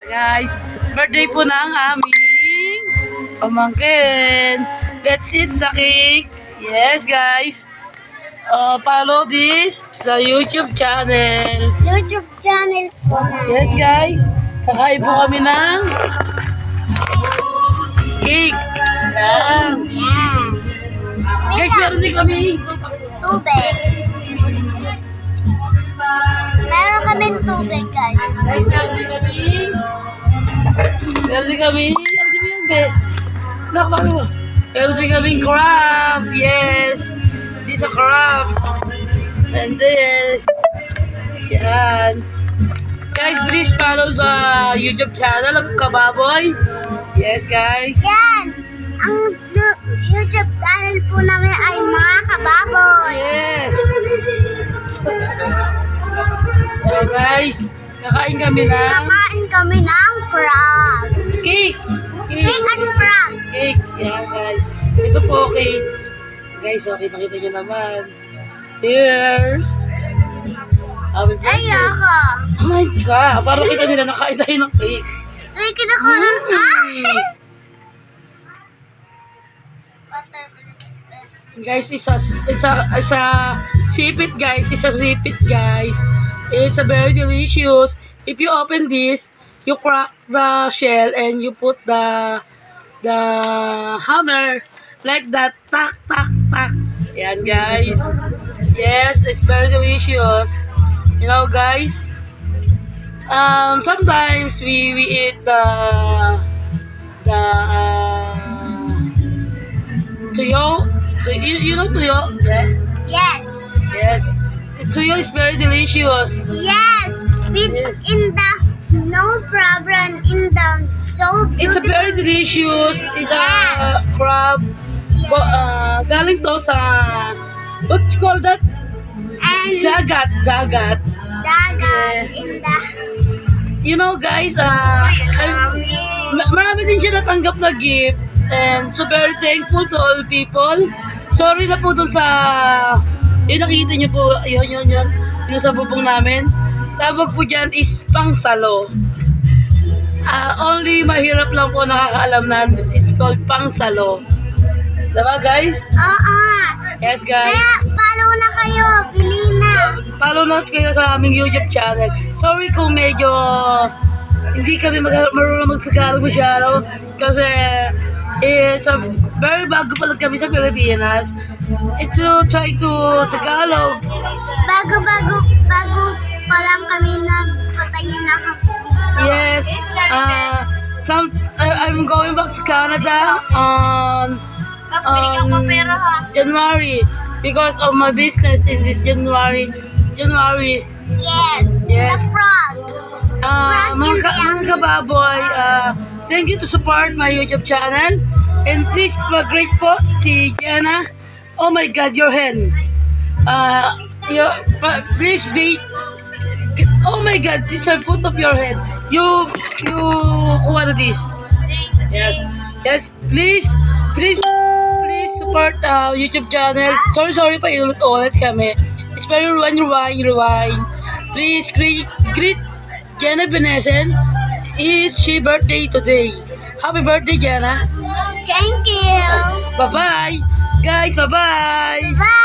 Guys, birthday po ng aming pamangkin. Let's eat the cake. Yes, guys. Follow this sa YouTube channel. YouTube channel po na. Yes, guys. Kakain po kami ng cake. Yan. Yan. Guys, meron din kami. Tubig. Meron kaming tubig, guys. Guys, meron din kami. Meron din kami. Ano din yan, be? Nakapalo mo. Meron din kaming crab. Yes. This is a crab. And this. Yan. Guys, please follow the YouTube channel of Kababoy. Yes, guys. Yan. Ang YouTube channel po namin ay mga kababoy. Yes. So, guys, kakain kami ng Kakain kami ng frog. cake. Cake and frog. Cake. Yan, guys. Ito po, cake. Guys, okay, nakita nyo naman. Cheers. Happy birthday. Ayoko. Oh my God. Parang kita nila nakain tayo ng cake. Ay, kinakulang ka. Guys, isa sipit, guys. Isa sipit, guys. It's a very delicious. If you open this, you crack the shell and you put the hammer like that. Tak, tak, tak. Yan, guys. Yes, it's very delicious. You know, guys. Sometimes we eat the tuyo. So you know tuyo? Yeah. Yes. Yes. Tuyo is very delicious. Yes. With Yes. in the no problem in the so It's a beautiful. very delicious. It's a crab. Galing to sa what you call that? And Dagat. dagat Yeah. in the You know, guys, marami din siya natanggap na gift. And so very thankful to all people. Sorry na po dun sa yung nakita niyo po, yun sa bubong namin. Tawag po dyan is pangsalo. Only mahirap lang po nakakaalam na it's called pangsalo. Diba, guys? Oo. Yes, guys. Kaya follow na kayo. Bili na. Follow na kayo sa aming YouTube channel. Sorry kung medyo hindi kami marunong magsagarang masyado kasi it's a very bago pa lang kami sa Pilipinas. It's to try to Tagalog. Bago pa lang kami nagpatayin na kasi. Yes. I'm going back to Canada on January because of my business in this January. Yes. Yes. The frog. Mga kababoy, thank you to support my YouTube channel. And please mag-rate po si Jenna. Oh my God, your hen. Please rate. Oh my God, it's a foot of your head. You what is this? Yes. Yes, please support YouTube channel. Sorry pa ulit kami. It's very rewind. Please greet Jenna Benesen. Is she birthday today? Happy birthday, Jenna. Thank you. Bye-bye. Guys, bye-bye. Bye.